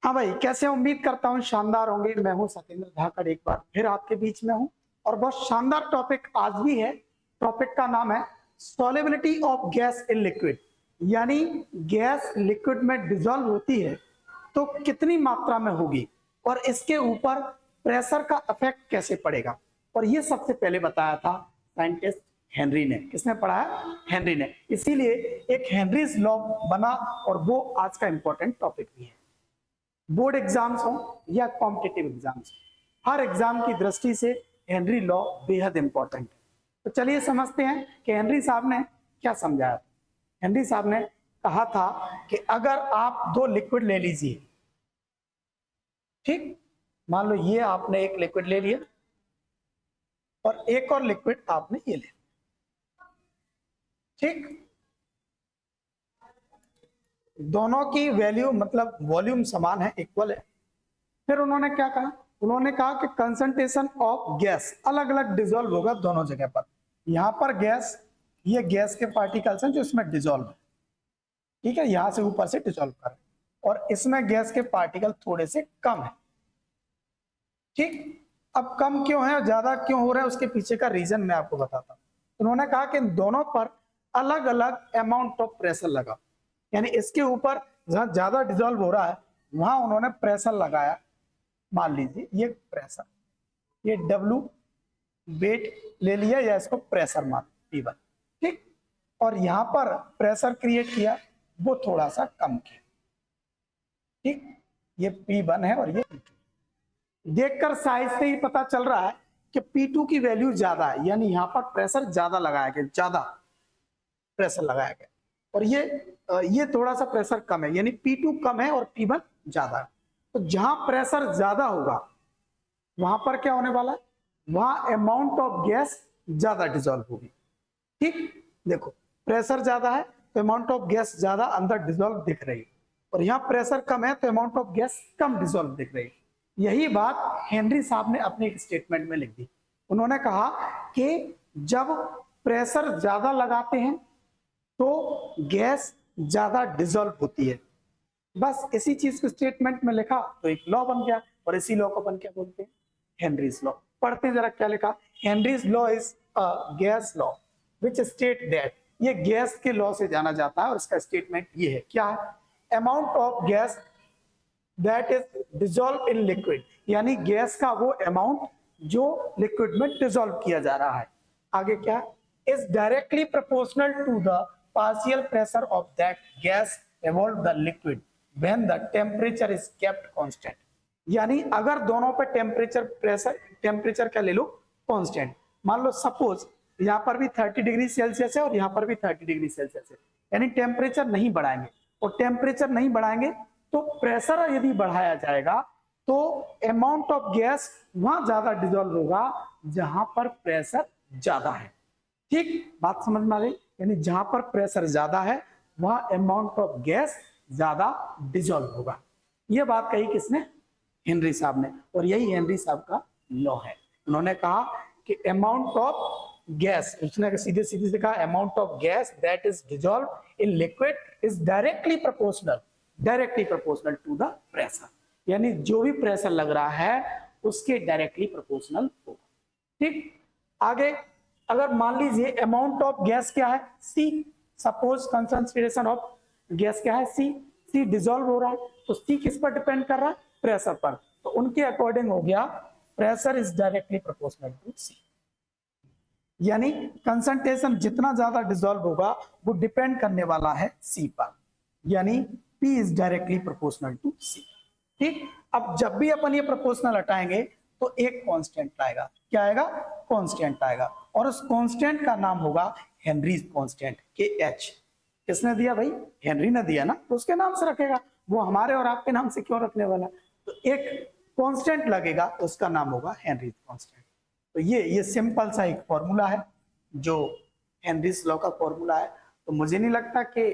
हाँ भाई, कैसे? उम्मीद करता हूँ शानदार होंगे। मैं हूँ सत्येंद्र धाकड़, एक बार फिर आपके बीच में हूँ और बहुत शानदार टॉपिक आज भी है। टॉपिक का नाम है solubility of gas in liquid, यानी गैस लिक्विड में डिसॉल्व होती है तो कितनी मात्रा में होगी और इसके ऊपर प्रेशर का इफेक्ट कैसे पड़ेगा। और ये सबसे पहले बताया था साइंटिस्ट हेनरी ने। किसने पढ़ा है? हेनरी ने। इसीलिए एक हेनरीज लॉ बना और वो आज का इंपॉर्टेंट टॉपिक भी है। बोर्ड एग्जाम्स हो या कॉम्पिटिटिव एग्जाम्स, हर एग्जाम की दृष्टि से हेनरी लॉ बेहद इंपॉर्टेंट है। तो चलिए समझते हैं कि हेनरी साहब ने क्या समझाया। हेनरी साहब ने कहा था कि अगर आप दो लिक्विड ले लीजिए, ठीक, मान लो ये आपने एक लिक्विड ले लिया और एक और लिक्विड आपने ये ले लिया, ठीक, दोनों की वैल्यू मतलब वॉल्यूम समान है, इक्वल है। फिर उन्होंने क्या कहा? उन्होंने कहा कि कंसंट्रेशन ऑफ गैस अलग अलग डिसॉल्व होगा दोनों जगह पर। यहां पर गैस, ये गैस के पार्टिकल्स हैं जो इसमें डिसॉल्व है, ठीक है, यहां से ऊपर से डिसॉल्व कर रहे हैं, और इसमें गैस के पार्टिकल थोड़े से कम है, ठीक। अब कम क्यों है, ज्यादा क्यों हो रहा है, उसके पीछे का रीजन मैं आपको बताता हूं। उन्होंने कहा कि दोनों पर अलग अलग अमाउंट ऑफ प्रेशर लगा, यानी इसके ऊपर जहां ज्यादा डिसॉल्व हो रहा है वहां उन्होंने प्रेशर लगाया। मान लीजिए ये प्रेशर, ये W वेट ले लिया या इसको प्रेशर मान P1, ठीक, और यहां पर प्रेशर क्रिएट किया, वो थोड़ा सा कम किया, ठीक, ये P1 है और ये P2। देखकर साइज से ही पता चल रहा है कि P2 की वैल्यू ज्यादा है, यानी यहां पर प्रेशर ज्यादा लगाया गया, ज्यादा प्रेशर लगाया गया, और ये थोड़ा सा प्रेशर कम है, यानी P2 कम है और P1 ज्यादा है। तो जहां प्रेशर ज्यादा होगा वहां पर क्या होने वाला है, वहां अमाउंट ऑफ गैस ज्यादा डिसॉल्व होगी, ठीक। देखो प्रेशर ज्यादा है तो अमाउंट ऑफ गैस ज्यादा अंदर डिसॉल्व दिख रही है, और यहाँ प्रेशर कम है तो amount of gas come dissolve दिख रही है। यही बात हेनरी साहब ने अपने एक स्टेटमेंट में लिख दी। उन्होंने कहा कि जब प्रेशर ज्यादा लगाते हैं तो गैस ज्यादा डिसॉल्व होती है। बस इसी चीज को स्टेटमेंट में लिखा तो एक लॉ बन गया, और इसी लॉ को अपन क्या बोलते हैं? Henry's law. पढ़ते हैं जरा क्या लिखा। Henry's law is a gas law which state that, ये गैस के लॉ से जाना जाता है और इसका स्टेटमेंट ये है, क्या है? Amount of gas that is dissolve in liquid, यानी गैस का वो अमाउंट जो लिक्विड में डिसॉल्व किया जा रहा है। आगे क्या? Is directly proportional to the partial pressure of that gas evolve the liquid when the temperature is kept constant, यानी अगर दोनों पे टेम्परेचर क्या ले लो? कांस्टेंट। मान लो सपोज यहाँ पर भी 30 डिग्री सेल्सियस है और यहाँ पर भी 30 डिग्री सेल्सियस है, यानी टेम्परेचर नहीं बढ़ाएंगे, और टेम्परेचर नहीं बढ़ाएंगे तो प्रेशर यदि बढ़ाया जाएगा तो अमाउंट ऑफ गैस वहां ज्यादा डिसॉल्व होगा जहां पर प्रेशर ज्यादा है, ठीक। बात समझ में आ गई? यानी जहां पर प्रेशर ज्यादा है वहां अमाउंट ऑफ गैस ज्यादा डिसॉल्व होगा। यह बात कही किसने? हेनरी साहब ने, और यही हेनरी साहब का लॉ है। उन्होंने कहा कि अमाउंट ऑफ गैस, उसने सीधे सीधे से कहा amount of gas that is dissolve in liquid is directly proportional to the pressure, यानी जो भी प्रेशर लग रहा है उसके डायरेक्टली प्रोपोर्शनल होगा, ठीक। आगे अगर मान लीजिए अमाउंट ऑफ गैस क्या है? C, suppose concentration of gas क्या है? C डिसॉल्व हो रहा है, तो C किस पर डिपेंड कर रहा है? प्रेशर पर। तो उनके अकॉर्डिंग हो गया pressure is directly proportional to C, यानी कंसंट्रेशन जितना ज्यादा डिसॉल्व होगा वो डिपेंड करने वाला है C पर, यानी P is directly proportional to C, ठीक। अब जब भी अपन ये प्रोपोर्शनल हटाएंगे तो एक कांस्टेंट आएगा, क्या आएगा? कांस्टेंट आएगा, और उस कांस्टेंट का नाम होगा हेनरीज कांस्टेंट, KH। किसने दिया भाई? हेनरी ने दिया ना, तो उसके नाम से रखेगा, वो हमारे और आपके नाम से क्यों रखने वाला? तो एक कांस्टेंट लगेगा तो उसका नाम होगा हेनरीज कांस्टेंट। तो ये सिंपल सा एक फॉर्मूला है जो हेनरीज लॉ का फॉर्मूला है। तो मुझे नहीं लगता कि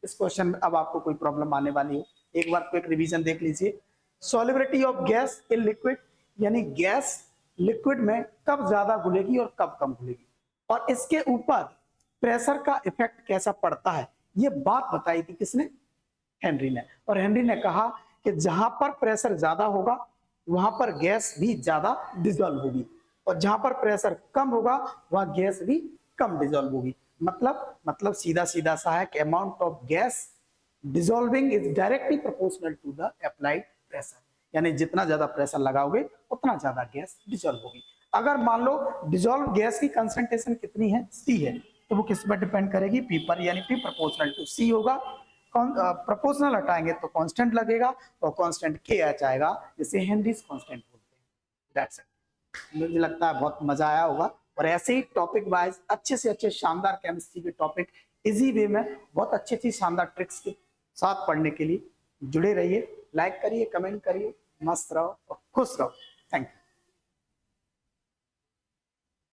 इस क्वेश्चन में अब आपको कोई प्रॉब्लम आने वाली हो। एक बार क्विक रिवीजन देख लीजिए। Solubility of gas in liquid, यानी गैस लिक्विड में कब ज्यादा घुलेगी और कब कम घुलेगी, और इसके ऊपर प्रेशर का इफेक्ट कैसा पड़ता है, ये बात बताई थी किसने? हेनरी ने। और हेनरी ने कहा कि जहां पर प्रेशर ज्यादा होगा वहां पर गैस भी ज्यादा डिजोल्व होगी, और जहां पर प्रेशर कम होगा वहां गैस भी कम डिजोल्व होगी। मतलब सीधा सीधा सा है कि amount of gas dissolving is directly proportional to the applied pressure, यानी जितना ज्यादा प्रेशर लगाओगे उतना ज्यादा गैस डिजोल्व होगी। अगर मान लो डिजोल्व गैस की कंसंट्रेशन कितनी है, सी है, तो वो किस पर डिपेंड करेगी, पी पर, यानी पी प्रोपोर्शनल टू सी होगा। प्रोपोर्शनल हटाएंगे तो कांस्टेंट लगेगा, और कांस्टेंट के एच आएगा, जिसे हेनरीज कांस्टेंट बोलते हैं। That's it. मुझे लगता है बहुत मजा आया होगा, और ऐसे ही टॉपिक वाइज अच्छे से अच्छे शानदार केमिस्ट्री के टॉपिक इजी वे में बहुत अच्छी अच्छी शानदार ट्रिक्स के साथ पढ़ने के लिए जुड़े रहिए। लाइक करिए, कमेंट करिए, मस्त रहो और खुश रहो। Thank you.